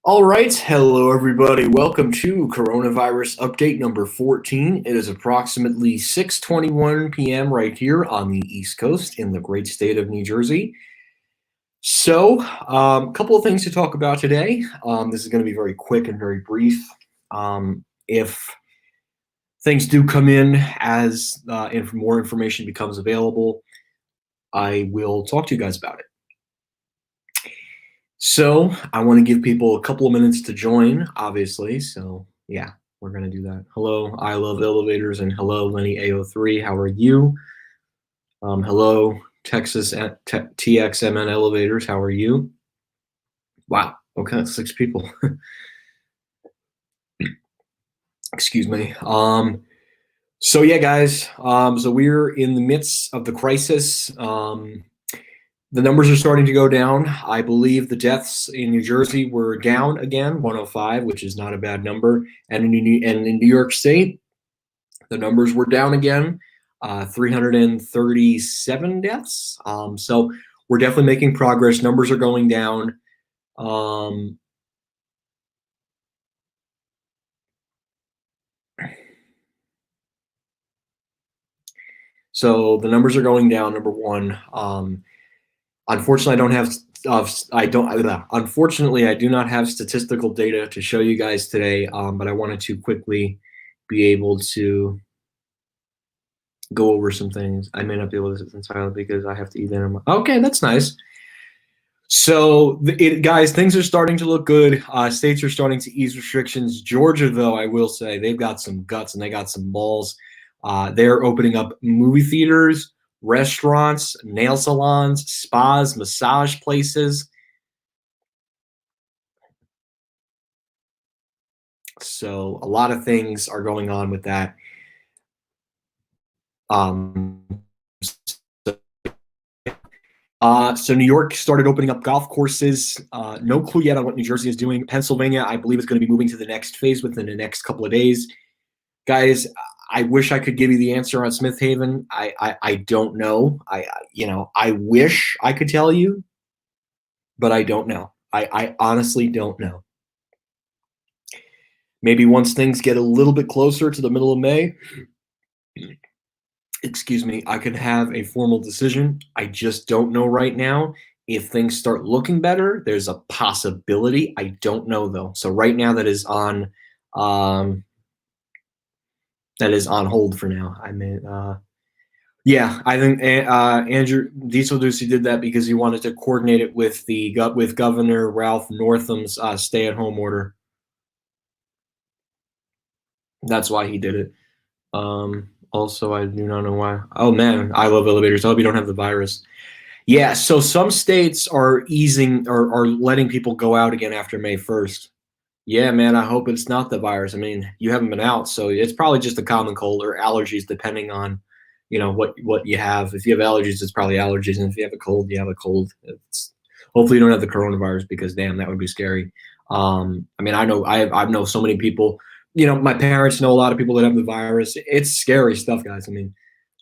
All right. Hello, everybody. Welcome to coronavirus update number 14. It is approximately 6:21 p.m. right here on the East Coast in the great state of New Jersey. So, a couple of things to talk about today. This is going to be very quick and very brief. If things do come in as more information becomes available, I will talk to you guys about it. So I want to give people a couple of minutes to join, obviously. So yeah, we're going to do that. Hello, I love elevators, and hello, Lenny AO3. How are you? Hello, Texas at TXMN elevators. How are you? Wow. Okay, 6 people. Excuse me. So yeah, guys. So we're in the midst of the crisis. The numbers are starting to go down. I believe the deaths in New Jersey were down again, 105, which is not a bad number. And in New York State, the numbers were down again, 337 deaths. So we're definitely making progress. Numbers are going down. So the numbers are going down. Number one. Unfortunately, I do not have statistical data to show you guys today, but I wanted to quickly be able to go over some things. I may not be able to sit entirely because I have to eat dinner. Okay, that's nice. So, guys, things are starting to look good. States are starting to ease restrictions. Georgia, though, I will say, they've got some guts and they got some balls. They're opening up movie theaters, restaurants, nail salons, spas, massage places. So a lot of things are going on with that. So New York started opening up golf courses. No clue yet on what New Jersey is doing. Pennsylvania, I believe, is going to be moving to the next phase within the next couple of days. Guys, I wish I could give you the answer on Smith Haven. I don't know. I wish I could tell you, but I don't know. I honestly don't know. Maybe once things get a little bit closer to the middle of May, excuse me, I could have a formal decision. I just don't know right now. If things start looking better, there's a possibility. I don't know though. So right now that is on hold for now. I mean, yeah, I think Andrew Diesel Ducey did that because he wanted to coordinate it with Governor Ralph Northam's stay-at-home order. That's why he did it. Also, I do not know why. Oh man, I love elevators. I hope you don't have the virus. Yeah, so some states are easing or are letting people go out again after May 1st. Yeah, man, I hope it's not the virus. I mean, you haven't been out, so it's probably just a common cold or allergies, depending on, what you have. If you have allergies, it's probably allergies, and if you have a cold, you have a cold. Hopefully, you don't have the coronavirus because, damn, that would be scary. I mean, I know so many people. My parents know a lot of people that have the virus. It's scary stuff, guys. I mean,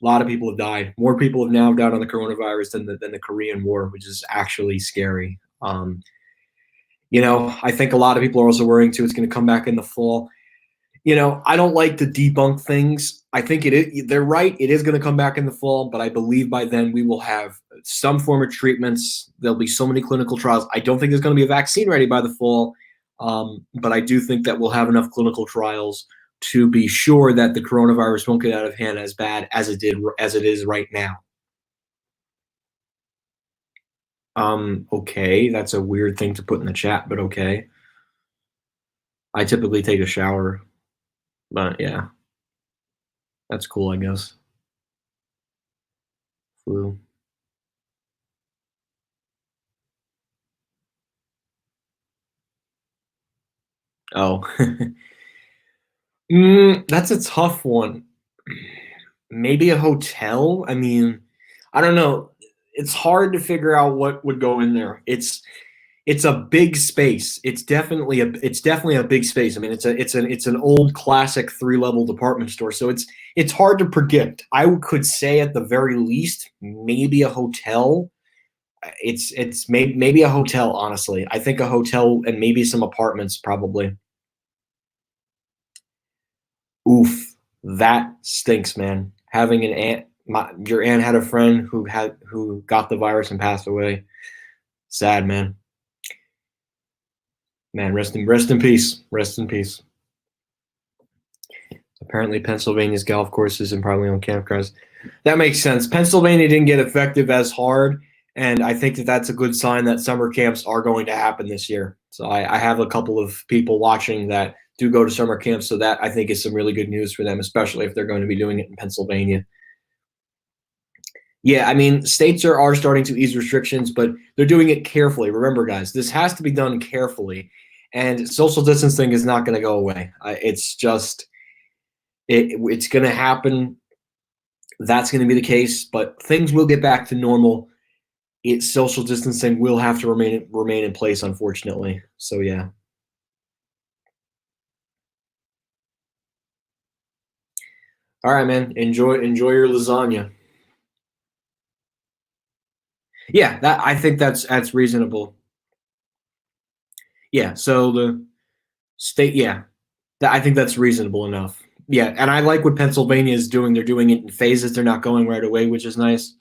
a lot of people have died. More people have now died on the coronavirus than the Korean War, which is actually scary. I think a lot of people are also worrying too. It's going to come back in the fall. I don't like to debunk things. I think they're right. It is going to come back in the fall, but I believe by then we will have some form of treatments. There'll be so many clinical trials. I don't think there's going to be a vaccine ready by the fall, but I do think that we'll have enough clinical trials to be sure that the coronavirus won't get out of hand as bad as it is right now. Okay, that's a weird thing to put in the chat, but okay. I typically take a shower, but yeah, that's cool, I guess. Flu. Oh, that's a tough one. Maybe a hotel. I mean, I don't know. It's hard to figure out what would go in there. It's a big space. It's definitely a big space. I mean, it's an old classic 3-level department store. So it's hard to predict. I could say at the very least, maybe a hotel. it's maybe a hotel. Honestly, I think a hotel and maybe some apartments probably. Oof, that stinks, man. Having an aunt, your aunt had a friend who got the virus and passed away. Sad, man. Man, rest in peace. Rest in peace. Apparently, Pennsylvania's golf courses and probably on campgrounds. That makes sense. Pennsylvania didn't get effective as hard, and I think that that's a good sign that summer camps are going to happen this year. So I have a couple of people watching that do go to summer camps, so that I think is some really good news for them, especially if they're going to be doing it in Pennsylvania. Yeah, I mean, states are starting to ease restrictions, but they're doing it carefully. Remember, guys, this has to be done carefully, and social distancing is not going to go away. It's just it's going to happen. That's going to be the case, but things will get back to normal. Social distancing will have to remain in place, unfortunately. So yeah. All right, man. Enjoy your lasagna. Yeah, that I think that's reasonable. Yeah. So the state, yeah, I think that's reasonable enough. Yeah, and I like what Pennsylvania is doing. They're doing it in phases. They're not going right away, which is nice.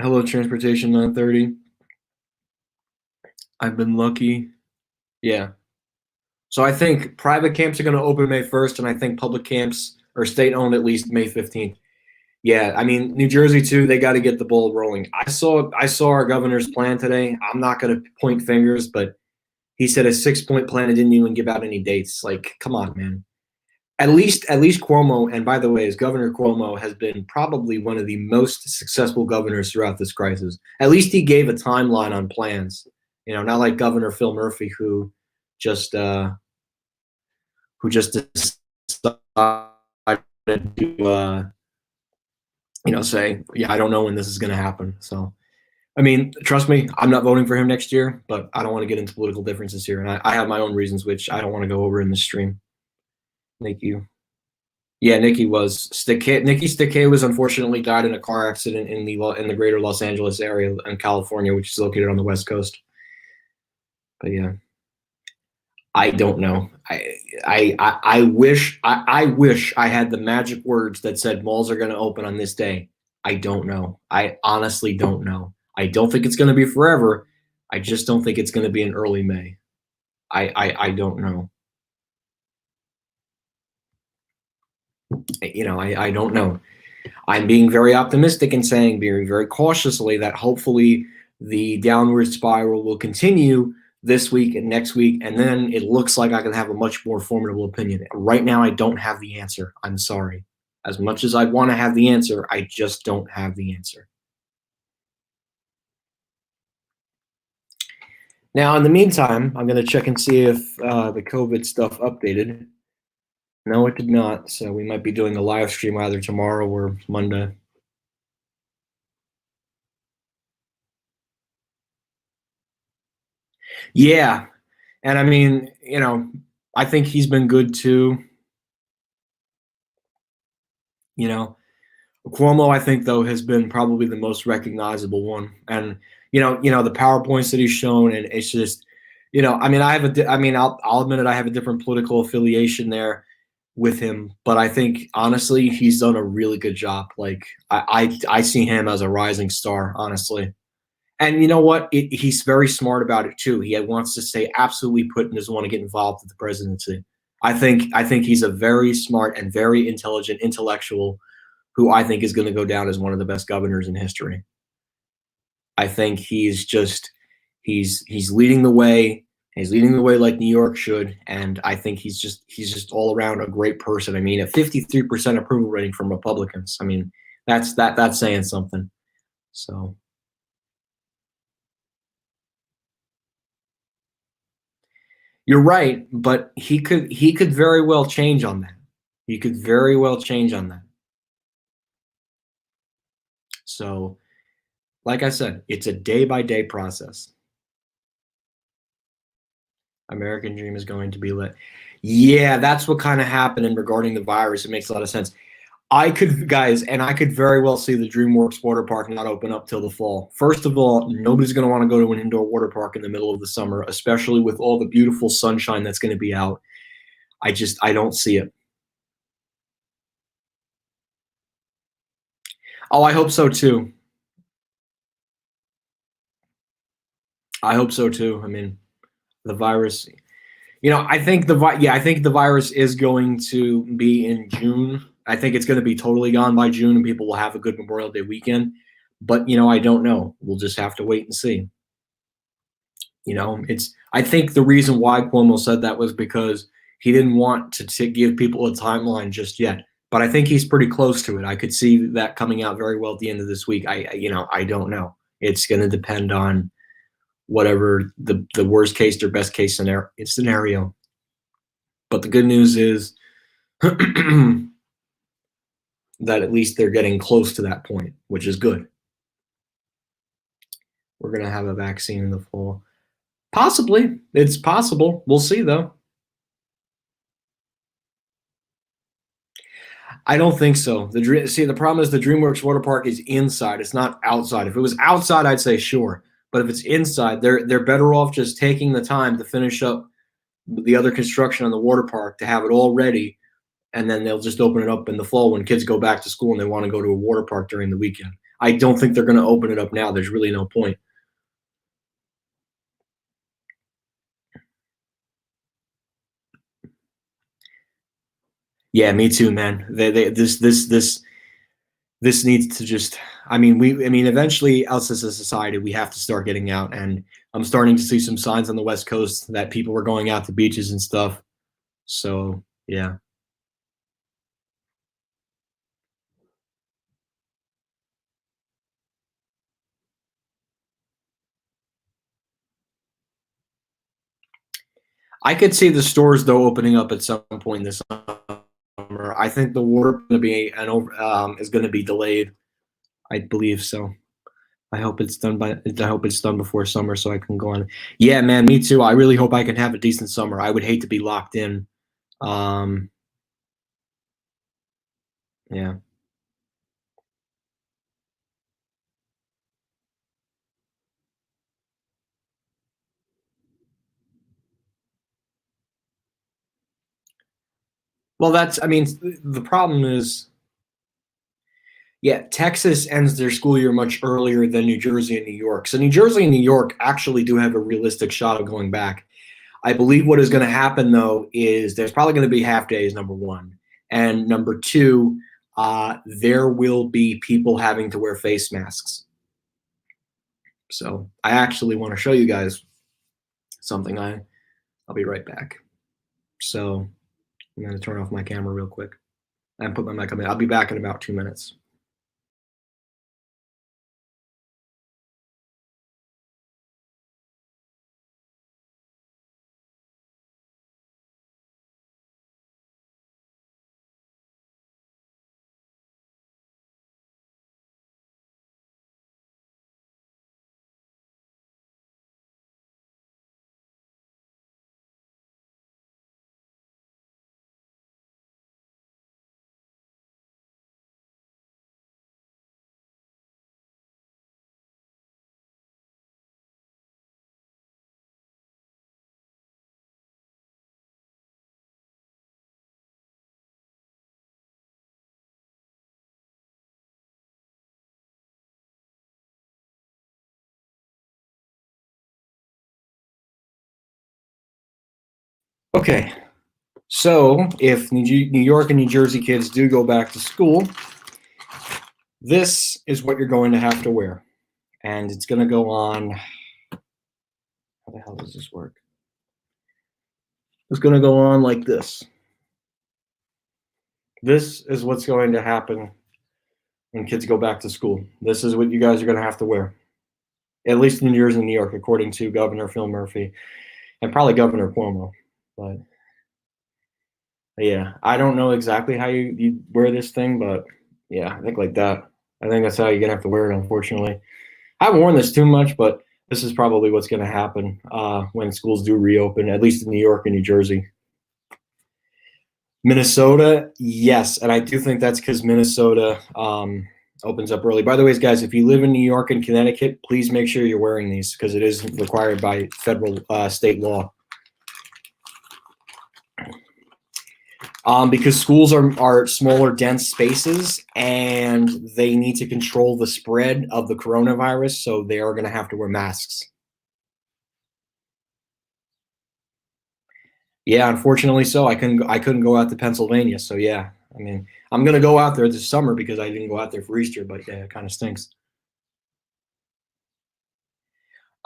Hello, transportation 9:30. I've been lucky. Yeah. So I think private camps are going to open May 1st, and I think public camps or state owned at least May 15th. Yeah, I mean New Jersey too. They got to get the ball rolling. I saw our governor's plan today. I'm not going to point fingers, but he said a 6 point plan and didn't even give out any dates. Like, come on, man. At least Cuomo, and by the way, as Governor Cuomo has been probably one of the most successful governors throughout this crisis. At least he gave a timeline on plans. Not like Governor Phil Murphy just uh, who just decided to say, yeah, I don't know when this is going to happen. So, I mean, trust me, I'm not voting for him next year, but I don't want to get into political differences here, and I have my own reasons, which I don't want to go over in this stream. Thank you. Yeah, Nikki Stickey was unfortunately died in a car accident in the greater Los Angeles area in California, which is located on the West Coast. But yeah, I don't know. I wish I had the magic words that said malls are going to open on this day. I don't know. I honestly don't know. I don't think it's going to be forever. I just don't think it's going to be in early May. I don't know. I don't know. I'm being very optimistic and saying very cautiously that hopefully the downward spiral will continue this week and next week, and then it looks like I can have a much more formidable opinion. Right now, I don't have the answer. I'm sorry. As much as I want to have the answer, I just don't have the answer. Now, in the meantime, I'm going to check and see if the COVID stuff updated. No, it did not. So we might be doing a live stream either tomorrow or Monday. Yeah. And I mean, I think he's been good too. Cuomo, I think though, has been probably the most recognizable one. And the PowerPoints that he's shown, and it's just, I mean, I'll admit it, I have a different political affiliation there with him, but I think honestly, he's done a really good job. Like I see him as a rising star, honestly. And you know what? He's very smart about it too. He wants to stay absolutely put and doesn't want to get involved with the presidency. I think he's a very smart and very intelligent intellectual who I think is going to go down as one of the best governors in history. I think he's leading the way. He's leading the way like New York should, and I think he's just all around a great person. I mean, a 53% approval rating from Republicans. I mean, that's saying something. So you're right, but he could very well change on that. He could very well change on that. So, like I said, it's a day by day process. American Dream is going to be lit. Yeah, that's what kind of happened in regarding the virus. It makes a lot of sense. I could, guys, and I could very well see the DreamWorks water park not open up till the fall. First of all, nobody's going to want to go to an indoor water park in the middle of the summer, especially with all the beautiful sunshine that's going to be out. I don't see it. Oh, I hope so too. I hope so too. I mean, the virus, I think I think the virus is going to be in June. I think it's going to be totally gone by June, and people will have a good Memorial Day weekend. But I don't know. We'll just have to wait and see. It's. I think the reason why Cuomo said that was because he didn't want to give people a timeline just yet. But I think he's pretty close to it. I could see that coming out very well at the end of this week. I don't know. It's going to depend on whatever the worst case or best case scenario. But the good news is that at least they're getting close to that point, which is good. We're going to have a vaccine in the fall. Possibly. It's possible. We'll see, though. I don't think so. The problem is the DreamWorks water park is inside. It's not outside. If it was outside, I'd say sure. But if it's inside, they're better off just taking the time to finish up the other construction on the water park to have it all ready, and then they'll just open it up in the fall when kids go back to school and they want to go to a water park during the weekend. I don't think they're going to open it up now. There's really no point. Yeah, me too, man. This needs to just. I mean, eventually, us as a society, we have to start getting out, and I'm starting to see some signs on the West Coast that people were going out to beaches and stuff. So yeah. I could see the stores though opening up at some point this summer. I think the water going to be is going to be delayed. I believe so. I hope it's done before summer so I can go on. Yeah, man, me too. I really hope I can have a decent summer. I would hate to be locked in. Um, yeah. Well, the problem is, yeah, Texas ends their school year much earlier than New Jersey and New York. So New Jersey and New York actually do have a realistic shot of going back. I believe what is going to happen though is there's probably going to be half days, number one, and number two, there will be people having to wear face masks. So I actually want to show you guys something. I'll be right back. So I'm going to turn off my camera real quick and put my mic on. I'll be back in about 2 minutes. Okay, so if New York and New Jersey kids do go back to school, this is what you're going to have to wear. And it's going to go on. How the hell does this work? It's going to go on like this. This is what's going to happen when kids go back to school. This is what you guys are going to have to wear, at least in New Jersey and New York, according to Governor Phil Murphy and probably Governor Cuomo. But yeah, I don't know exactly how you wear this thing, but yeah, I think like that. I think that's how you're going to have to wear it, unfortunately. I haven't worn this too much, but this is probably what's going to happen when schools do reopen, at least in New York and New Jersey. Minnesota, yes, and I do think that's because Minnesota opens up early. By the way, guys, if you live in New York and Connecticut, please make sure you're wearing these because it is required by federal state law. Because schools are smaller, dense spaces, and they need to control the spread of the coronavirus, so they are going to have to wear masks. Yeah, unfortunately, so I couldn't go out to Pennsylvania. So yeah, I mean, I'm gonna go out there this summer because I didn't go out there for Easter, but yeah, it kind of stinks.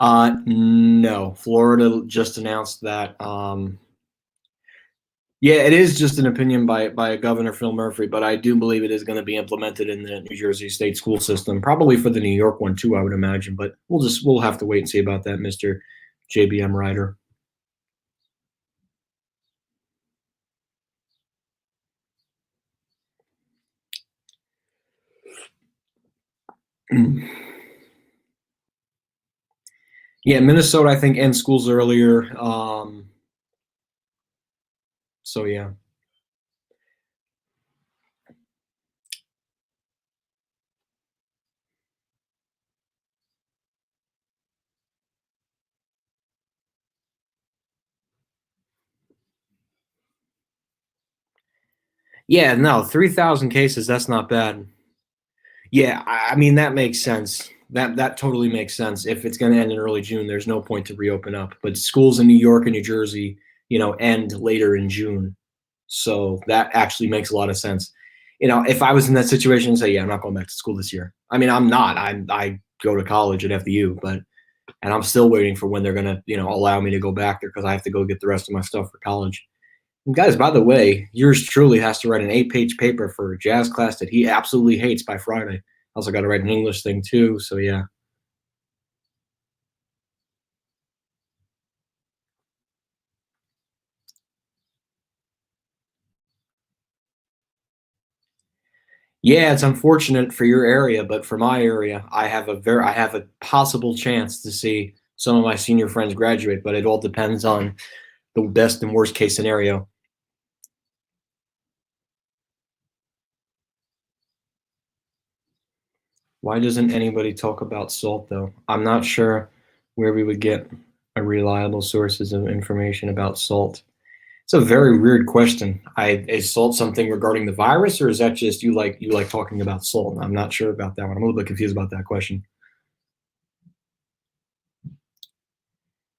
No, Florida just announced that. Yeah, it is just an opinion by Governor Phil Murphy, but I do believe it is going to be implemented in the New Jersey state school system, probably for the New York one too, I would imagine. But we'll have to wait and see about that, Mister JBM Ryder. Yeah, Minnesota, I think, ends schools earlier. So yeah. Yeah, no, 3,000 cases, that's not bad. Yeah, I mean that makes sense. That totally makes sense. If it's going to end in early June, there's no point to reopen up. But schools in New York and New Jersey, end later in June. So that actually makes a lot of sense. If I was in that situation and say, yeah, I'm not going back to school this year. I mean, I'm not. I go to college at FDU, and I'm still waiting for when they're going to, allow me to go back there because I have to go get the rest of my stuff for college. And guys, by the way, yours truly has to write an 8-page paper for a jazz class that he absolutely hates by Friday. I also got to write an English thing too. So yeah. Yeah, it's unfortunate for your area, but for my area, I have a possible chance to see some of my senior friends graduate, but it all depends on the best and worst case scenario. Why doesn't anybody talk about salt though? I'm not sure where we would get a reliable sources of information about salt. It's a very weird question. Is salt something regarding the virus, or is that just you like talking about salt? I'm not sure about that one. I'm a little bit confused about that question.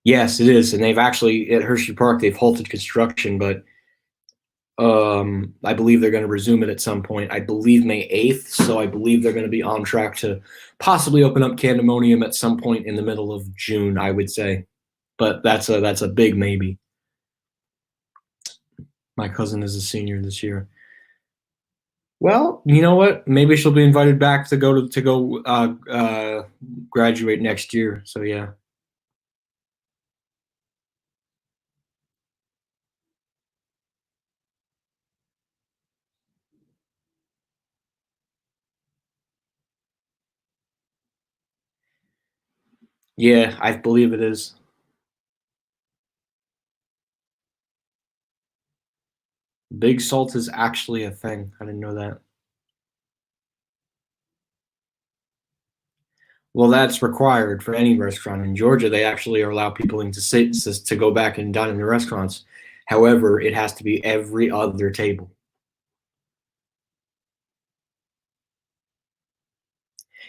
Yes, it is, and they've actually at Hershey Park they've halted construction, but I believe they're going to resume it at some point. I believe May 8th, so I believe they're going to be on track to possibly open up Candemonium at some point in the middle of June, I would say, but that's a big maybe. My cousin is a senior this year. Well, you know what? Maybe she'll be invited back to go graduate next year. So yeah, yeah, I believe it is. Big salt is actually a thing. I didn't know that. Well, that's required for any restaurant in Georgia. They actually allow people in to go back and dine in the restaurants. However, it has to be every other table.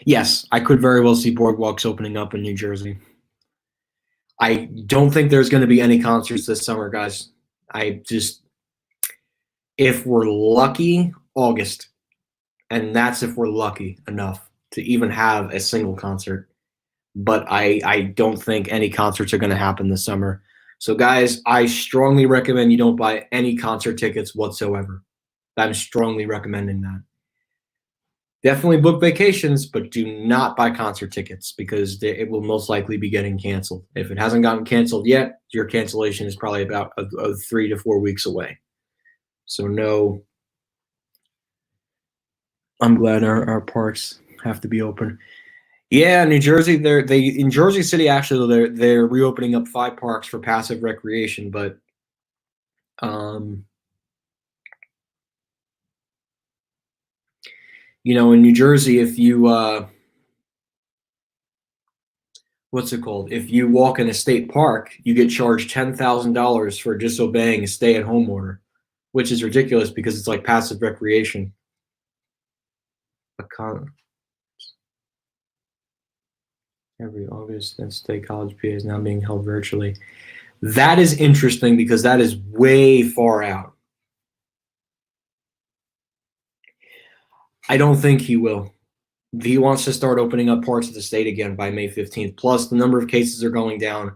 Yes, I could very well see boardwalks opening up in New Jersey. I don't think there's going to be any concerts this summer, guys. I just, if we're lucky, August, and that's if we're lucky enough to even have a single concert. But I don't think any concerts are going to happen this summer. So, guys, I strongly recommend you don't buy any concert tickets whatsoever. I'm strongly recommending that. Definitely book vacations, but do not buy concert tickets because it will most likely be getting canceled. If it hasn't gotten canceled yet, your cancellation is probably about 3 to 4 weeks away. So, no, I'm glad our parks have to be open. Yeah, New Jersey. They in Jersey City actually they're reopening up 5 parks for passive recreation, but um, In New Jersey, if you what's it called? If you walk in a state park, you get charged $10,000 for disobeying a stay-at-home order, which is ridiculous because it's like passive recreation. Every August, and State College PA is now being held virtually. That is interesting because that is way far out. I don't think he will. He wants to start opening up parts of the state again by May 15th. Plus, the number of cases are going down.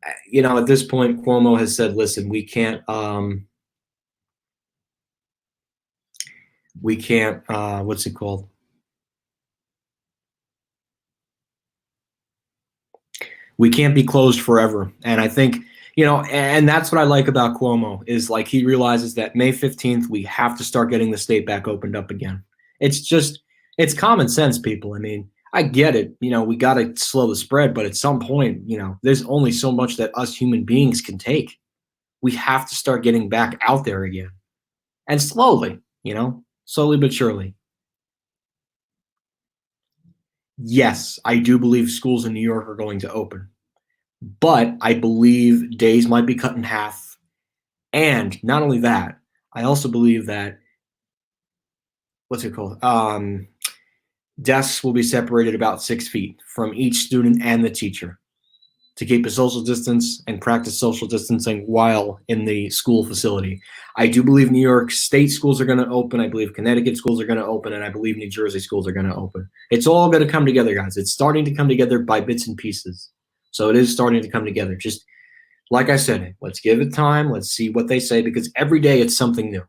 At this point, Cuomo has said, listen, we can't, what's it called? We can't be closed forever. And I think, and that's what I like about Cuomo is like he realizes that May 15th, we have to start getting the state back opened up again. It's common sense, people. I mean, I get it. We got to slow the spread, but at some point, there's only so much that us human beings can take. We have to start getting back out there again. And slowly, slowly but surely. Yes, I do believe schools in New York are going to open. But I believe days might be cut in half. And not only that, I also believe that, what's it called? Desks will be separated about 6 feet from each student and the teacher to keep a social distance and practice social distancing while in the school facility. I do believe New York State schools are going to open. I believe Connecticut schools are going to open. And I believe New Jersey schools are going to open. It's all going to come together, guys. It's starting to come together by bits and pieces. So it is starting to come together. Just like I said, let's give it time. Let's see what they say because every day it's something new.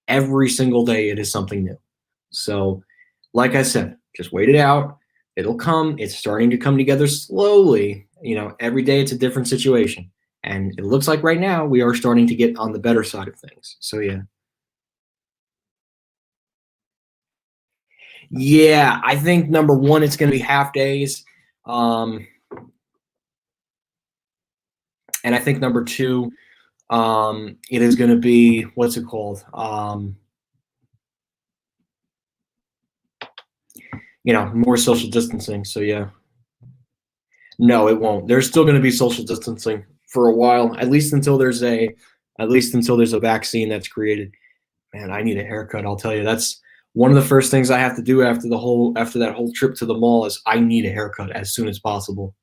Every single day it is something new. So like I said, just wait it out. It'll come. It's starting to come together slowly. Every day it's a different situation. And it looks like right now we are starting to get on the better side of things. So, yeah. Yeah, I think number one, it's going to be half days. And I think number two, it is going to be, what's it called? More social distancing. So, yeah. No, it won't. There's still going to be social distancing for a while, at least until there's a vaccine that's created. Man, I need a haircut. I'll tell you, that's one of the first things I have to do after that whole trip to the mall is I need a haircut as soon as possible.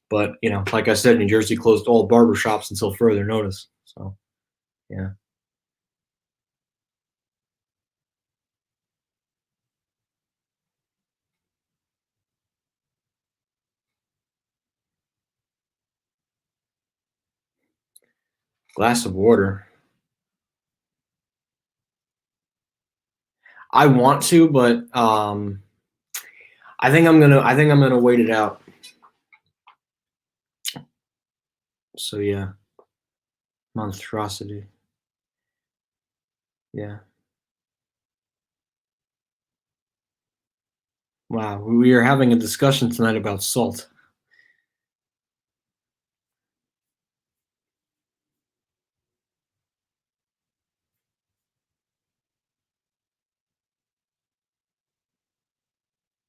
But like I said, New Jersey closed all barber shops until further notice. So, yeah. Glass of water. I want to, but I think I'm gonna wait it out. So yeah, monstrosity. Yeah. Wow, we are having a discussion tonight about salt.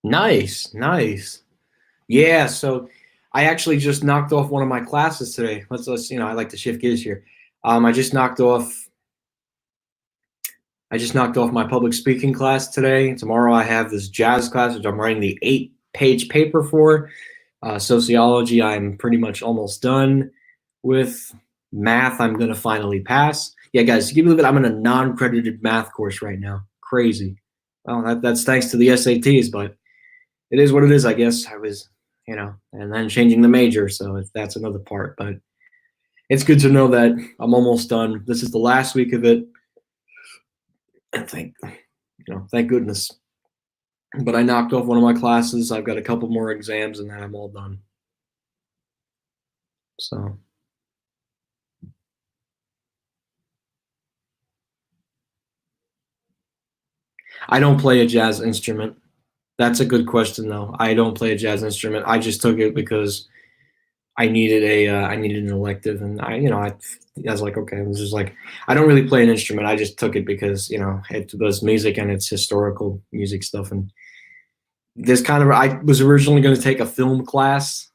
Nice, nice. Yeah, so I actually just knocked off one of my classes today. Let's I like to shift gears here. I just knocked off my public speaking class today. Tomorrow I have this jazz class, which I'm writing the 8-page paper for. Sociology, I'm pretty much almost done with. Math, I'm going to finally pass. Yeah, guys, can you believe it? I'm in a non-credited math course right now. Crazy. Well, that's thanks to the SATs, but it is what it is, I guess. I was, and then changing the major, so that's another part. But it's good to know that I'm almost done. This is the last week of it. And thank goodness. But I knocked off one of my classes. I've got a couple more exams, and then I'm all done. So. I don't play a jazz instrument. That's a good question, though. I don't play a jazz instrument. I just took it because I needed an elective, and I was like, okay, this is like, I don't really play an instrument. I just took it because it was music and it's historical music stuff, and this kind of I was originally going to take a film class.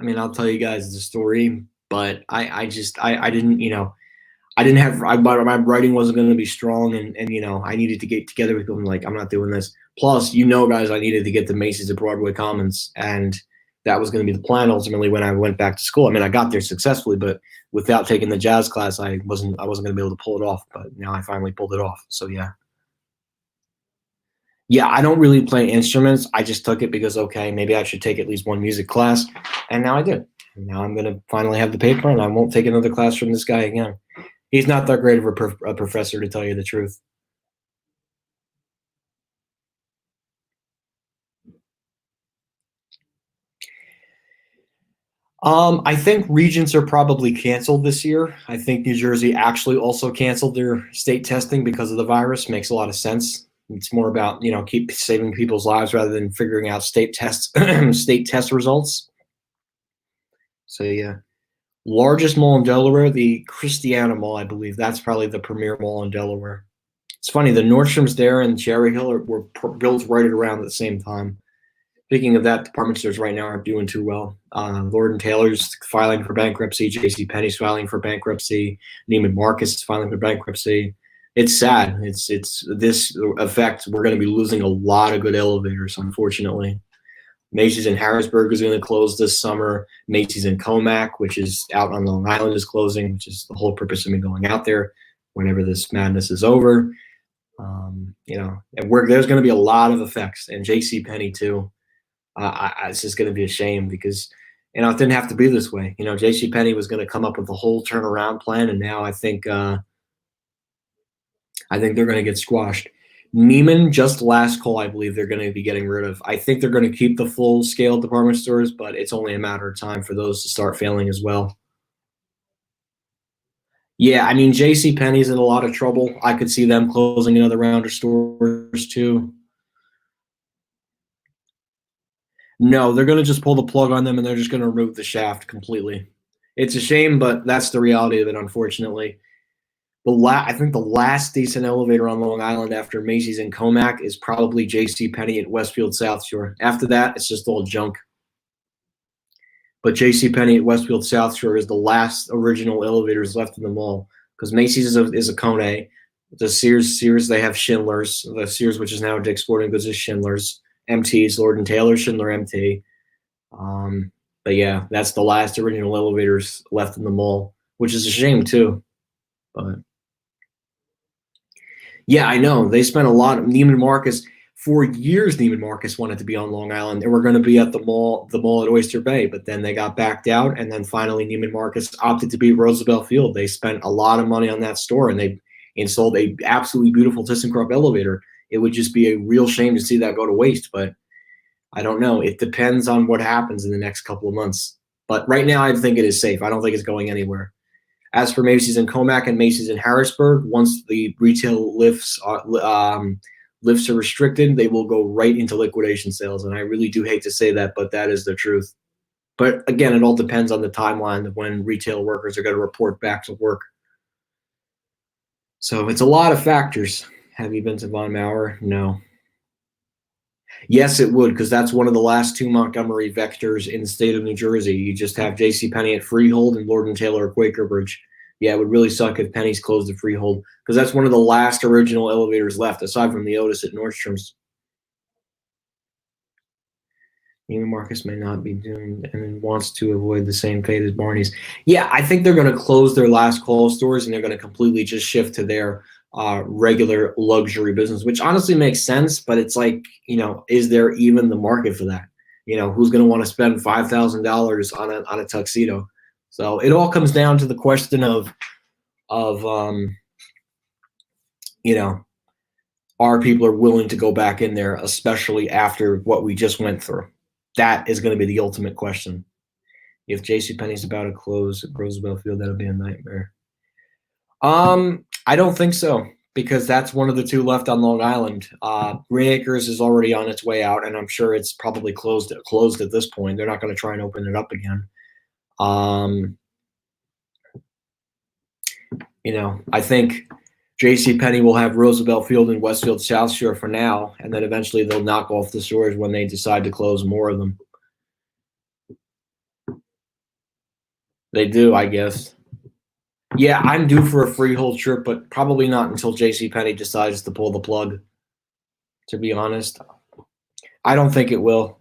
I mean, I'll tell you guys the story, but I didn't, I didn't have my writing wasn't going to be strong, and I needed to get together with people. Like, I'm not doing this. Plus, guys, I needed to get the Macy's at Broadway Commons, and that was going to be the plan ultimately when I went back to school. I mean, I got there successfully, but without taking the jazz class, I wasn't going to be able to pull it off. But now I finally pulled it off. So yeah. Yeah, I don't really play instruments. I just took it because, okay, maybe I should take at least one music class, and now I did. And now I'm going to finally have the paper, and I won't take another class from this guy again. He's not that great of a professor, to tell you the truth. I think regents are probably canceled this year. I think New Jersey actually also canceled their state testing because of the virus. Makes a lot of sense. It's more about keep saving people's lives rather than figuring out state tests, state test results. So yeah, largest mall in Delaware, the Christiana Mall, I believe. That's probably the premier mall in Delaware. It's funny, the Nordstroms there and Cherry Hill were built right around at the same time. Speaking of that, department stores right now aren't doing too well. Lord & Taylor's filing for bankruptcy. JCPenney's filing for bankruptcy. Neiman Marcus is filing for bankruptcy. It's sad. It's this effect. We're going to be losing a lot of good elevators, unfortunately. Macy's in Harrisburg is going to close this summer. Macy's in Comac, which is out on Long Island, is closing, which is the whole purpose of me going out there whenever this madness is over. There's going to be a lot of effects, and JCPenney too. It's just going to be a shame because, it didn't have to be this way. JCPenney was going to come up with a whole turnaround plan, and now I think they're going to get squashed. Neiman, just last call, I believe they're going to be getting rid of. I think they're going to keep the full scale department stores, but it's only a matter of time for those to start failing as well. Yeah, I mean, JCPenney's in a lot of trouble. I could see them closing another round of stores too. No, they're going to just pull the plug on them, and they're just going to remove the shaft completely. It's a shame, but that's the reality of it, unfortunately. I think the last decent elevator on Long Island after Macy's and Comac is probably JCPenney at Westfield South Shore. After that, it's just all junk. But JCPenney at Westfield South Shore is the last original elevators left in the mall, because Macy's is a Kone. The Sears, they have Schindler's. The Sears, which is now Dick's Sporting Goods, is Schindler's. MT's, Lord & Taylor, Schindler, MT. But yeah, that's the last original elevators left in the mall, which is a shame too. But yeah, I know they spent a lot. Neiman Marcus, for years, Neiman Marcus wanted to be on Long Island, and we're going to be at the mall at Oyster Bay. But then they got backed out, and then finally Neiman Marcus opted to be Roosevelt Field. They spent a lot of money on that store, and they installed a absolutely beautiful ThyssenKrupp elevator. It would just be a real shame to see that go to waste, but I don't know. It depends on what happens in the next couple of months. But right now, I think it is safe. I don't think it's going anywhere. As for Macy's in Comac and Macy's in Harrisburg, once the retail lifts are restricted, they will go right into liquidation sales. And I really do hate to say that, but that is the truth. But again, it all depends on the timeline of when retail workers are going to report back to work. So it's a lot of factors. Have you been to Von Maur? No. Yes, it would, because that's one of the last two Montgomery vectors in the state of New Jersey. You just have JCPenney at Freehold and Lord & Taylor at Quakerbridge. Yeah, it would really suck if Penny's closed at Freehold, because that's one of the last original elevators left, aside from the Otis at Nordstrom's. Neiman Marcus may not be doomed and wants to avoid the same fate as Barney's. Yeah, I think they're going to close their last call stores, and they're going to completely just shift to their regular luxury business, which honestly makes sense. But it's like, is there even the market for that? Who's going to want to spend $5,000 on a tuxedo? So it all comes down to the question of our people are willing to go back in there, especially after what we just went through. That is going to be the ultimate question. If JCPenney's about to close at Roosevelt Field, that'll be a nightmare. I don't think so, because that's one of the two left on Long Island. Green Acres is already on its way out, and I'm sure it's probably closed at this point. They're not going to try and open it up again. Um, I think J.C. Penney will have Roosevelt Field and Westfield South Shore for now, and then eventually they'll knock off the stores when they decide to close more of them. They do, I guess. Yeah, I'm due for a freehold trip, but probably not until J.C. Penney decides to pull the plug. To be honest, I don't think it will.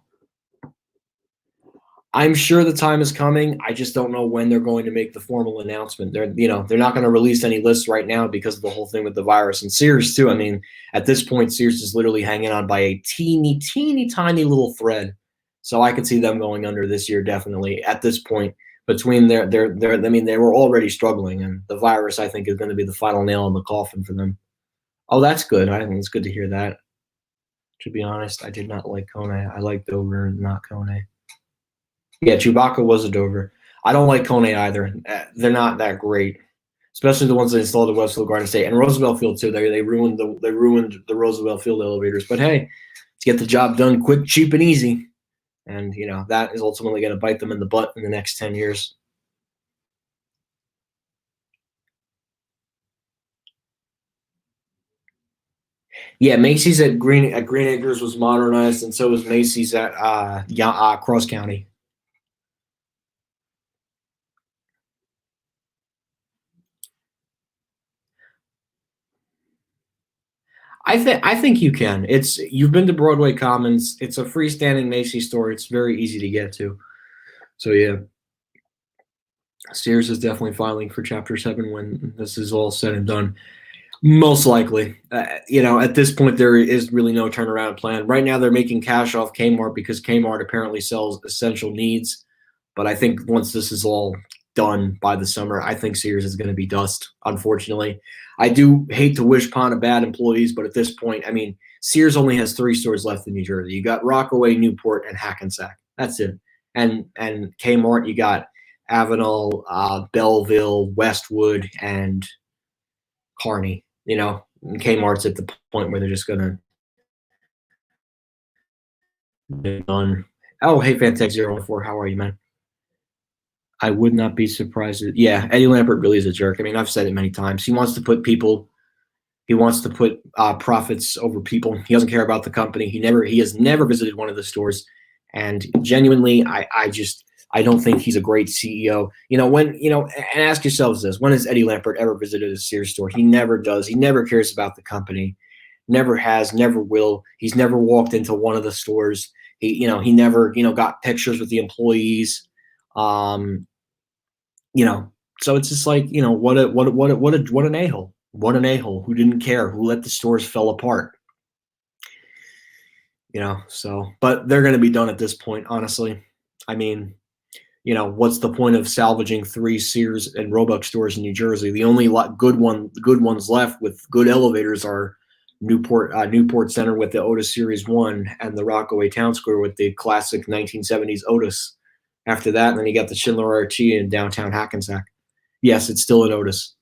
I'm sure the time is coming. I just don't know when they're going to make the formal announcement. They're not going to release any lists right now because of the whole thing with the virus. And Sears too. I mean, at this point, Sears is literally hanging on by a teeny, teeny, tiny little thread. So I could see them going under this year definitely. At this point, between I mean, they were already struggling, and the virus I think is going to be the final nail in the coffin for them. Oh, that's good. I think it's good to hear that. To be honest, I did not like Kone. I liked Dover, not Kone. Yeah, Chewbacca was a Dover. I don't like Kone either. They're not that great, especially the ones they installed at Westfield Garden State and Roosevelt Field too. They ruined the Roosevelt Field elevators. But hey, to get the job done quick, cheap, and easy, and that is ultimately going to bite them in the butt in the next 10 years. Yeah, Macy's at Green Acres was modernized, and so was Macy's at Cross County. I think you can. You've been to Broadway Commons. It's a freestanding Macy's store. It's very easy to get to. So yeah, Sears is definitely filing for Chapter 7 when this is all said and done. Most likely. At this point, there is really no turnaround plan. Right now, they're making cash off Kmart because Kmart apparently sells essential needs. But I think once this is all done by the summer, I think Sears is going to be dust, unfortunately. I do hate to wish upon a bad employees, but at this point, I mean, Sears only has 3 stores left in New Jersey. You got Rockaway, Newport, and Hackensack. That's it. And Kmart, you got Avenel, Belleville, Westwood, and Kearney. And Kmart's at the point where they're just gonna be done. Oh, hey, Fantech014, how are you, man? I would not be surprised. Yeah, Eddie Lampert really is a jerk. I mean, I've said it many times. He wants to put profits over people. He doesn't care about the company. He has never visited one of the stores, and genuinely, I don't think he's a great CEO. And ask yourselves this: when has Eddie Lampert ever visited a Sears store? He never does. He never cares about the company. Never has, never will. He's never walked into one of the stores. He never, got pictures with the employees. Um, so it's just like, what an a-hole. What an a-hole who didn't care, who let the stores fall apart. But they're going to be done at this point, honestly. I mean, what's the point of salvaging 3 Sears and Roebuck stores in New Jersey? The only good ones left with good elevators are Newport Center with the Otis Series 1 and the Rockaway Town Square with the classic 1970s Otis. After that, and then you got the Schindler RT in downtown Hackensack. Yes, it's still an Otis.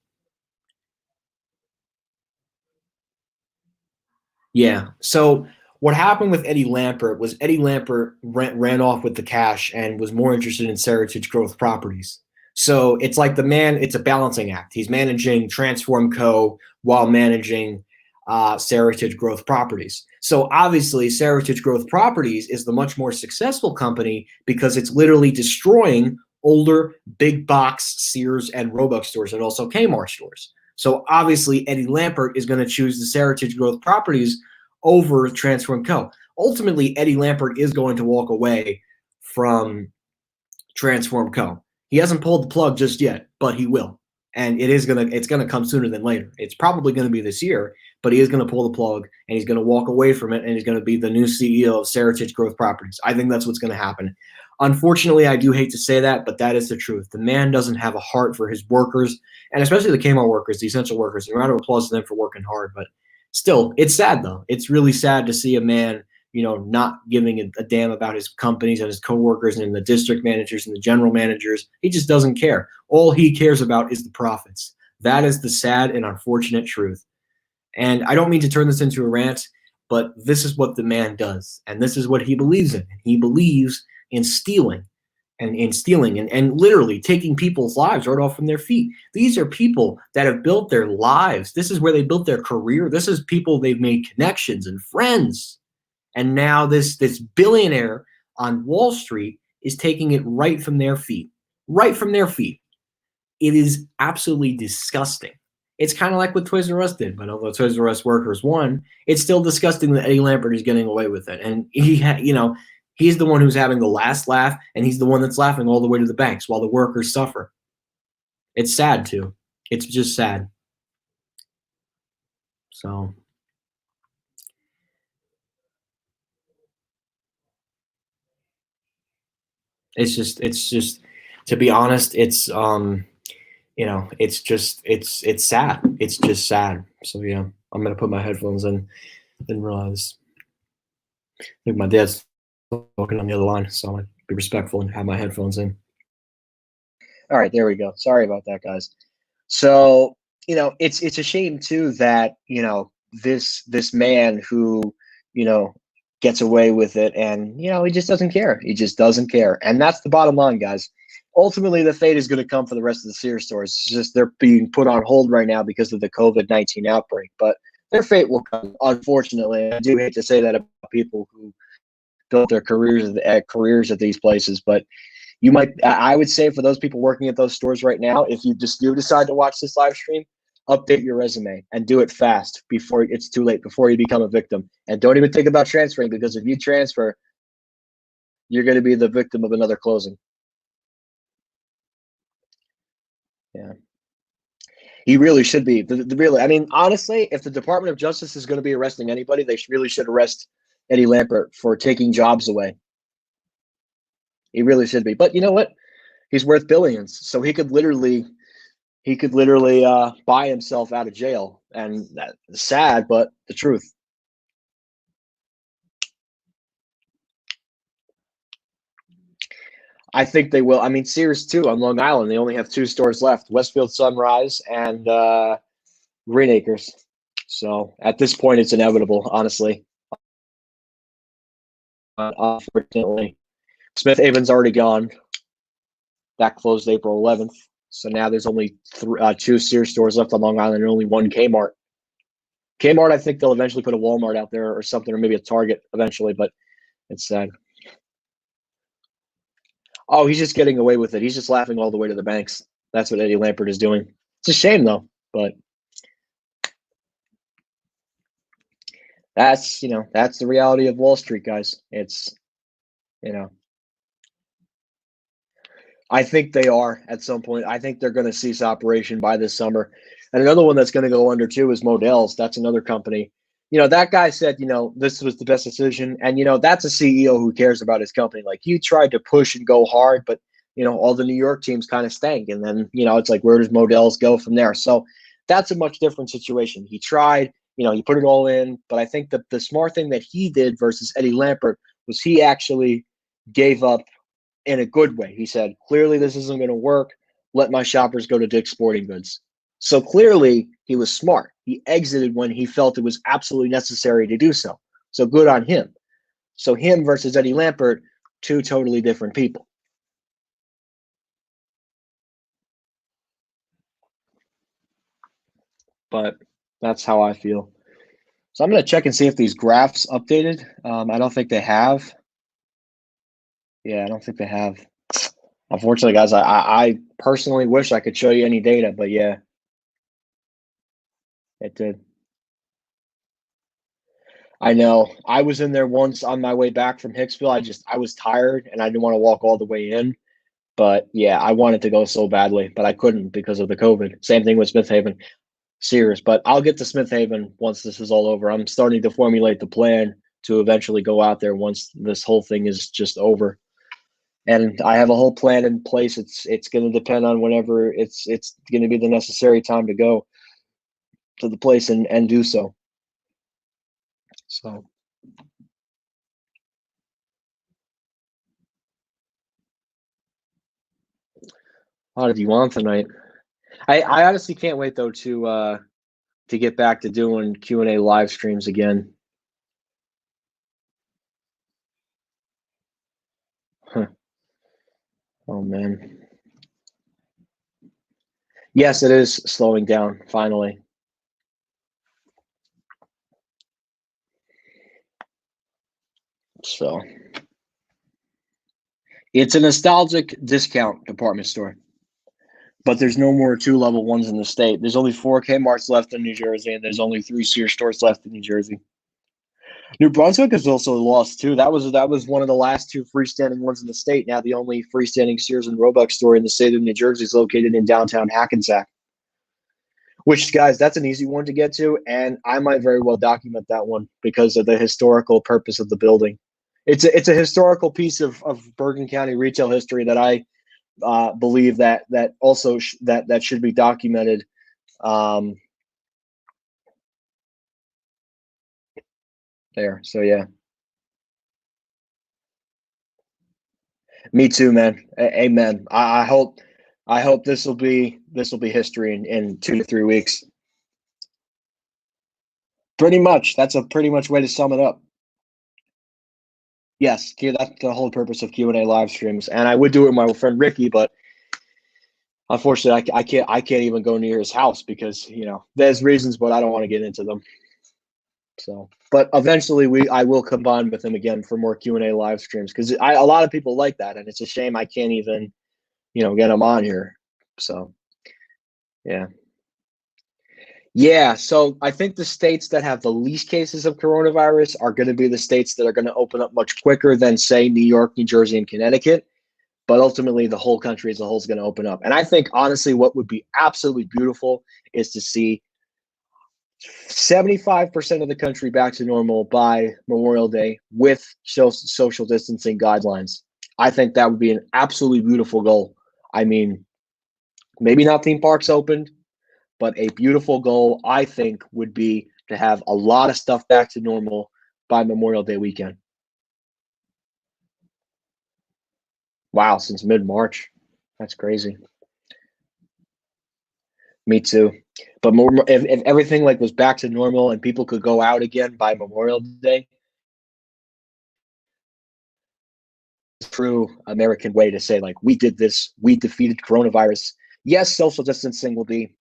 Yeah. So what happened with Eddie Lampert was Eddie Lampert ran off with the cash and was more interested in Seritage Growth Properties. So it's like it's a balancing act. He's managing Transform Co. while managing Seritage Growth Properties. So obviously, Seritage Growth Properties is the much more successful company because it's literally destroying older big box Sears and Roebuck stores and also Kmart stores. So obviously, Eddie Lampert is going to choose the Seritage Growth Properties over Transform Co. Ultimately, Eddie Lampert is going to walk away from Transform Co. He hasn't pulled the plug just yet, but he will. And it's gonna come sooner than later. It's probably going to be this year, but he is going to pull the plug and he's going to walk away from it and he's going to be the new CEO of Seritage Growth Properties. I think that's what's going to happen. Unfortunately, I do hate to say that, but that is the truth. The man doesn't have a heart for his workers, and especially the Kmart workers, the essential workers. A round of applause to them for working hard, but still, it's sad though. It's really sad to see a man, not giving a damn about his companies and his coworkers and the district managers and the general managers. He just doesn't care. All he cares about is the profits. That is the sad and unfortunate truth. And I don't mean to turn this into a rant, but this is what the man does, and this is what he believes in. He believes in stealing and stealing and literally taking people's lives right off from their feet. These are people that have built their lives. This is where they built their career. This is people they've made connections and friends. And now this billionaire on Wall Street is taking it right from their feet. Right from their feet. It is absolutely disgusting. It's kind of like what Toys R Us did, but although Toys R Us workers won, it's still disgusting that Eddie Lampert is getting away with it. And he's the one who's having the last laugh, and he's the one that's laughing all the way to the banks while the workers suffer. It's sad too. It's just sad. So it's just to be honest, it's it's sad. It's just sad. So yeah, I'm gonna put my headphones in. Didn't realize. I think my dad's talking on the other line, so I'm gonna be respectful and have my headphones in. All right, there we go. Sorry about that, guys. So, it's a shame too that, this man who, gets away with it and, he just doesn't care. He just doesn't care. And that's the bottom line, guys. Ultimately, the fate is going to come for the rest of the Sears stores. It's just they're being put on hold right now because of the COVID-19 outbreak. But their fate will come, unfortunately. I do hate to say that about people who built their careers at these places, but I would say for those people working at those stores right now, if you just do decide to watch this live stream, update your resume and do it fast before it's too late, before you become a victim. And don't even think about transferring, because if you transfer, you're going to be the victim of another closing. Yeah. He really should be. I mean, honestly, if the Department of Justice is going to be arresting anybody, they really should arrest Eddie Lampert for taking jobs away. He really should be. But you know what? He's worth billions, so he could literally buy himself out of jail. And that's sad, but the truth. I think they will. I mean, Sears too on Long Island. They only have 2 stores left: Westfield Sunrise and Green Acres. So at this point, it's inevitable, honestly. Unfortunately, Smith Haven's already gone. That closed April 11th. So now there's only 2 Sears stores left on Long Island and only 1 Kmart. Kmart, I think they'll eventually put a Walmart out there or something, or maybe a Target eventually, but it's sad. Oh, he's just getting away with it. He's just laughing all the way to the banks. That's what Eddie Lampert is doing. It's a shame, though, but that's the reality of Wall Street, guys. It's I think they are at some point. I think they're going to cease operation by this summer. And another one that's going to go under too is Modell's. That's another company. That guy said, this was the best decision. And, that's a CEO who cares about his company. Like, he tried to push and go hard, but, all the New York teams kind of stank. And then, it's like, where does Modell's go from there? So that's a much different situation. He tried, he put it all in. But I think that the smart thing that he did versus Eddie Lampert was he actually gave up in a good way. He said, clearly this isn't going to work. Let my shoppers go to Dick's Sporting Goods. So clearly he was smart. He exited when he felt it was absolutely necessary to do so. So good on him. So him versus Eddie Lampert, 2 totally different people. But that's how I feel. So I'm going to check and see if these graphs updated. I don't think they have. Yeah, I don't think they have. Unfortunately, guys, I personally wish I could show you any data, but yeah, it did. I know. I was in there once on my way back from Hicksville. I was tired and I didn't want to walk all the way in. But yeah, I wanted to go so badly, but I couldn't because of the COVID. Same thing with Smith Haven, Sears. But I'll get to Smith Haven once this is all over. I'm starting to formulate the plan to eventually go out there once this whole thing is just over. And I have a whole plan in place. It's going to depend on whenever it's going to be the necessary time to go to the place and do so. So. How did you want tonight? I honestly can't wait though to get back to doing Q&A live streams again. Huh. Oh man. Yes, it is slowing down finally. So it's a nostalgic discount department store, but there's no more 2-level ones in the state. There's only 4 Kmart's left in New Jersey, and there's only 3 Sears stores left in New Jersey. New Brunswick is also lost too. That was one of the last 2 freestanding ones in the state. Now the only freestanding Sears and Roebuck store in the state of New Jersey is located in downtown Hackensack. Which, guys, that's an easy one to get to, and I might very well document that one because of the historical purpose of the building. It's a historical piece of Bergen County retail history that I believe that also that should be documented. There, so yeah. Me too, man. Amen. I hope this will be history in 2 to 3 weeks. Pretty much. That's a pretty much way to sum it up. Yes, that's the whole purpose of Q&A live streams, and I would do it with my friend Ricky, but unfortunately, I can't even go near his house because there's reasons, but I don't want to get into them. So, but eventually, I will combine with him again for more Q&A live streams because a lot of people like that, and it's a shame I can't even get him on here. So, yeah. Yeah, so I think the states that have the least cases of coronavirus are going to be the states that are going to open up much quicker than, say, New York, New Jersey, and Connecticut. But ultimately, the whole country as a whole is going to open up. And I think, honestly, what would be absolutely beautiful is to see 75% of the country back to normal by Memorial Day with social distancing guidelines. I think that would be an absolutely beautiful goal. I mean, maybe not theme parks opened, but a beautiful goal, I think, would be to have a lot of stuff back to normal by Memorial Day weekend. Wow, since mid-March. That's crazy. Me too. But if everything was back to normal and people could go out again by Memorial Day, true American way to say we did this, we defeated coronavirus. Yes, social distancing will be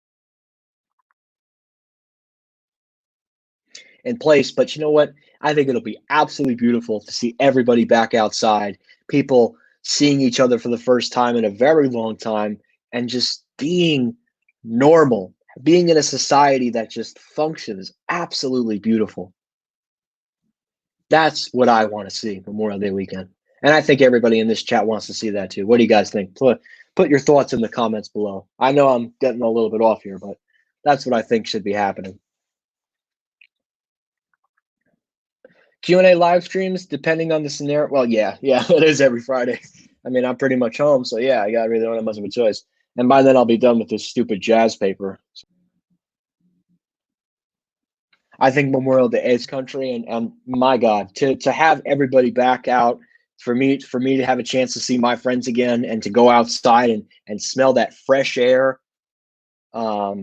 in place, but you know what? I think it'll be absolutely beautiful to see everybody back outside, people seeing each other for the first time in a very long time, and just being normal, being in a society that just functions. Absolutely beautiful. That's what I want to see Memorial Day weekend. And I think everybody in this chat wants to see that too. What do you guys think? Put your thoughts in the comments below. I know I'm getting a little bit off here, but that's what I think should be happening. Q&A live streams, depending on the scenario. Well, yeah, it is every Friday. I mean, I'm pretty much home, so yeah, I really don't have much of a choice. And by then, I'll be done with this stupid jazz paper. I think Memorial Day is country, and my God, to have everybody back out, for me to have a chance to see my friends again and to go outside and smell that fresh air, I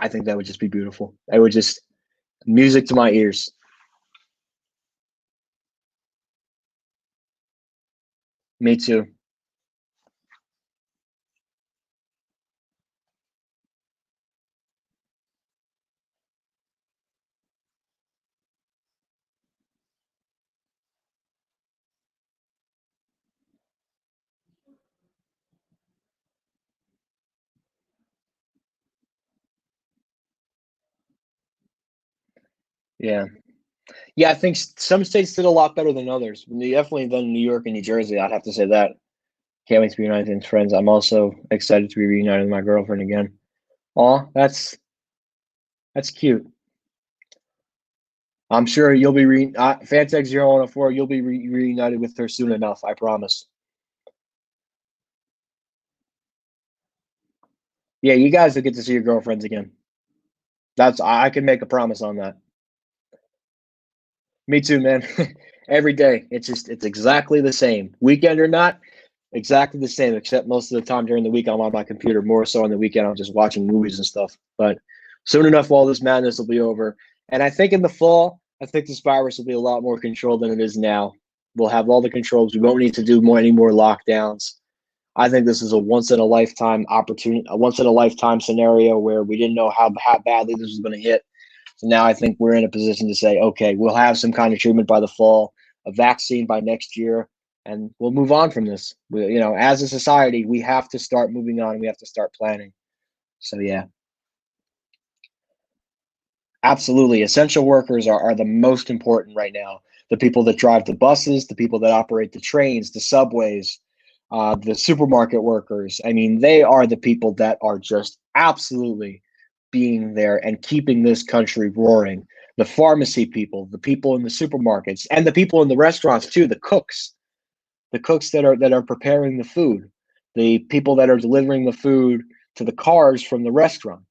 think that would just be beautiful. It would just music to my ears. Me too. Yeah. Yeah, I think some states did a lot better than others. Definitely than New York and New Jersey. I'd have to say that. Can't wait to be reunited with friends. I'm also excited to be reunited with my girlfriend again. Aw, that's cute. I'm sure you'll be Fantech0104. You'll be reunited with her soon enough. I promise. Yeah, you guys will get to see your girlfriends again. I can make a promise on that. Me too, man. Every day, it's exactly the same. Weekend or not, exactly the same. Except most of the time during the week, I'm on my computer. More so on the weekend, I'm just watching movies and stuff. But soon enough, all this madness will be over. And I think in the fall, I think this virus will be a lot more controlled than it is now. We'll have all the controls. We won't need to do any more lockdowns. I think this is a once in a lifetime opportunity, a once in a lifetime scenario where we didn't know how badly this was going to hit. So now I think we're in a position to say, okay, we'll have some kind of treatment by the fall, a vaccine by next year, and we'll move on from this. As a society, we have to start moving on. We have to start planning. So yeah, absolutely. Essential workers are the most important right now. The people that drive the buses, the people that operate the trains, the subways, the supermarket workers. I mean, they are the people that are just absolutely being there and keeping this country roaring. The pharmacy people, the people in the supermarkets, and the people in the restaurants too, the cooks that are preparing the food, the people that are delivering the food to the cars from the restaurant,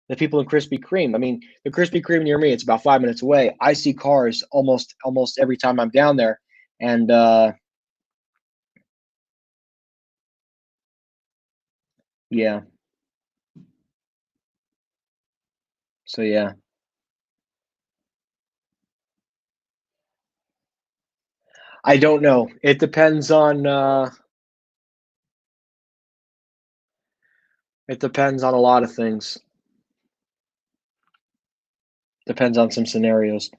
the people in Krispy Kreme. I mean, the Krispy Kreme near me, it's about 5 minutes away. I see cars almost every time I'm down there, and yeah. So yeah, I don't know. It depends on a lot of things. Depends on some scenarios.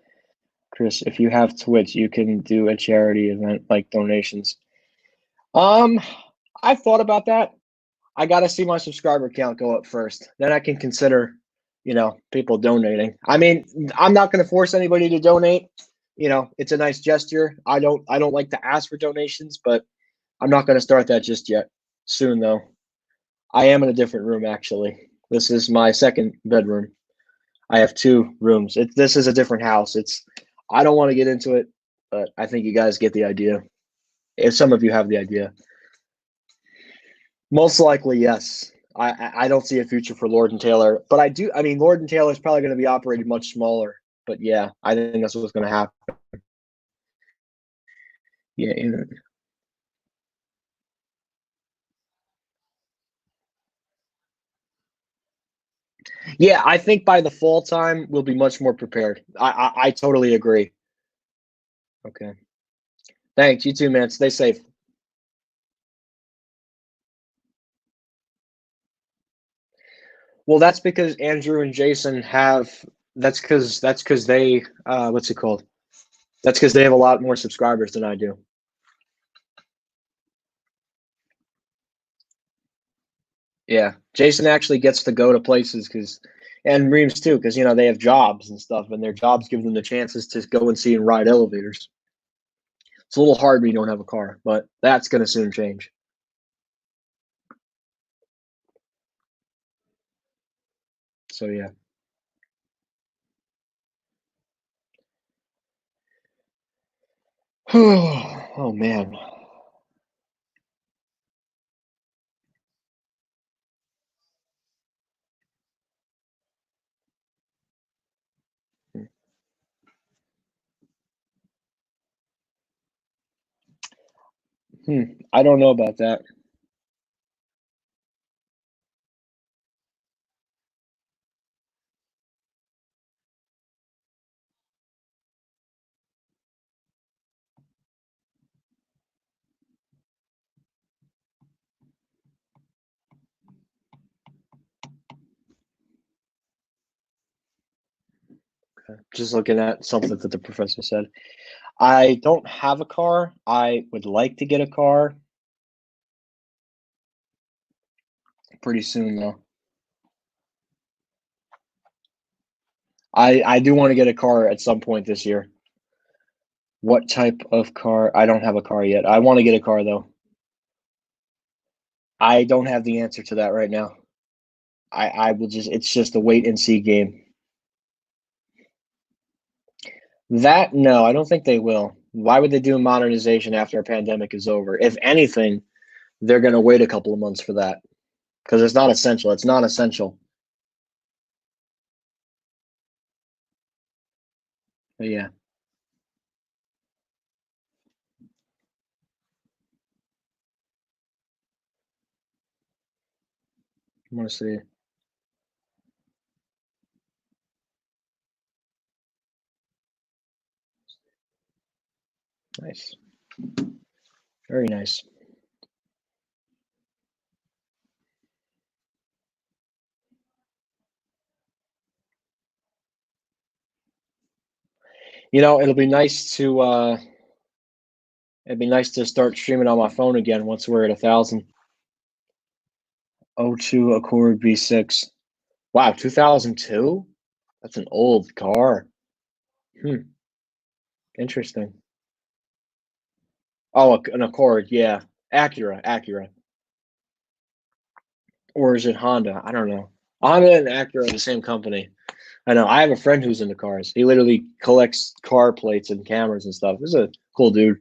Chris, if you have Twitch, you can do a charity event like donations. Um, I've thought about that. I got to see my subscriber count go up first. Then I can consider, people donating. I mean, I'm not going to force anybody to donate. It's a nice gesture. I don't like to ask for donations, but I'm not going to start that just yet. Soon though. I am in a different room actually. This is my second bedroom. I have two rooms. This is a different house. I don't want to get into it, but I think you guys get the idea. If some of you have the idea. Most likely, yes. I don't see a future for Lord and Taylor, but I do. I mean, Lord and Taylor is probably going to be operated much smaller. But yeah, I think that's what's going to happen. Yeah, yeah. I think by the fall time we'll be much more prepared. I totally agree. Okay. Thanks. You too, man. Stay safe. Well, that's because Andrew and Jason have. That's because they. What's it called? That's because they have a lot more subscribers than I do. Yeah, Jason actually gets to go to places and Reams too, because they have jobs and stuff, and their jobs give them the chances to go and see and ride elevators. It's a little hard when you don't have a car, but that's going to soon change. So yeah. Oh man. I don't know about that. Just looking at something that the professor said. I don't have a car. I would like to get a car pretty soon though. I do want to get a car at some point this year. What type of car? I don't have a car yet. I want to get a car though. I don't have the answer to that right now. I will just it's just a wait and see game. That no, I don't think they will. Why would they do a modernization after a pandemic is over? If anything, they're going to wait a couple of months for that because it's not essential. It's not essential. But yeah, I want to see. Nice. Very nice. It'll be nice to start streaming on my phone again once we're at 1,000. 02 Accord V6. Wow, 2002? That's an old car. Interesting. Oh, an Accord, yeah. Acura. Or is it Honda? I don't know. Honda and Acura are the same company. I know. I have a friend who's into cars. He literally collects car plates and cameras and stuff. He's a cool dude.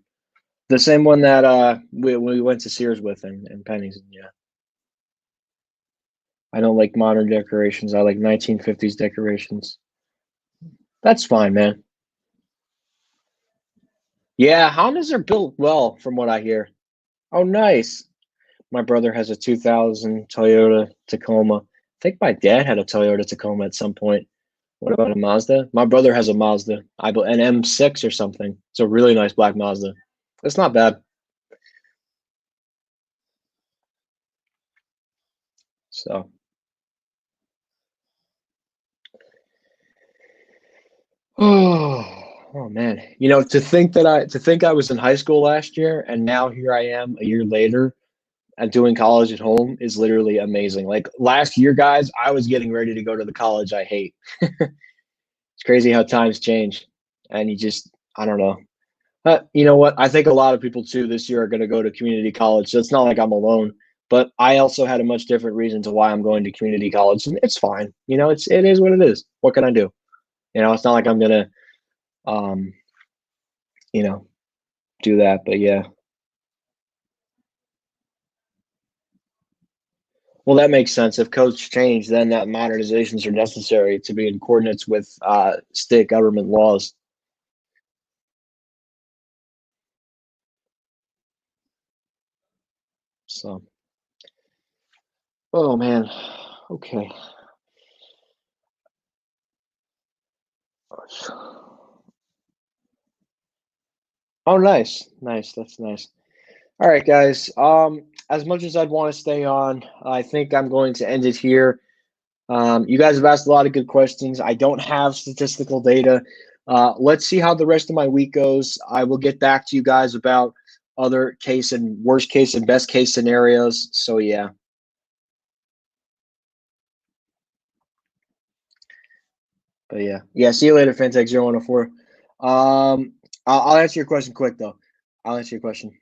The same one that we went to Sears with and Penny's. Yeah. I don't like modern decorations. I like 1950s decorations. That's fine, man. Yeah, Hondas are built well, from what I hear. Oh, nice. My brother has a 2000 Toyota Tacoma. I think my dad had a Toyota Tacoma at some point. What about a Mazda? My brother has a Mazda, an M6 or something. It's a really nice black Mazda. It's not bad. So, oh man. To think I was in high school last year and now here I am a year later and doing college at home is literally amazing. Like last year, guys, I was getting ready to go to the college I hate. It's crazy how times change, and I don't know. You know what? I think a lot of people too this year are going to go to community college. So it's not like I'm alone. But I also had a much different reason to why I'm going to community college, and it's fine. It is what it is. What can I do? It's not like I'm gonna, um, do that. But yeah. Well, that makes sense. If codes change, then that modernizations are necessary to be in coordinates with state government laws. So, oh man, okay. Oh, nice, nice. That's nice. All right, guys. As much as I'd want to stay on, I think I'm going to end it here. You guys have asked a lot of good questions. I don't have statistical data. Let's see how the rest of my week goes. I will get back to you guys about other case and worst case and best case scenarios. So yeah. But yeah. See you later, Fantech0104. I'll answer your question quick though. I'll answer your question.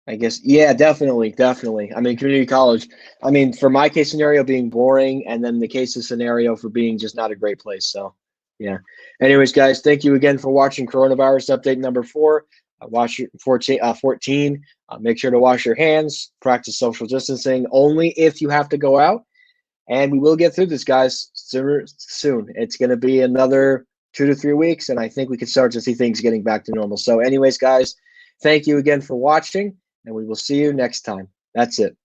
I guess, yeah, definitely. I mean, community college. I mean, for my case scenario being boring, and then the case scenario for being just not a great place. So, yeah. Anyways, guys, thank you again for watching Coronavirus Update number 4. Watch your 14. Make sure to wash your hands. Practice social distancing only if you have to go out. And we will get through this, guys, soon. It's going to be another 2 to 3 weeks, and I think we can start to see things getting back to normal. So anyways, guys, thank you again for watching, and we will see you next time. That's it.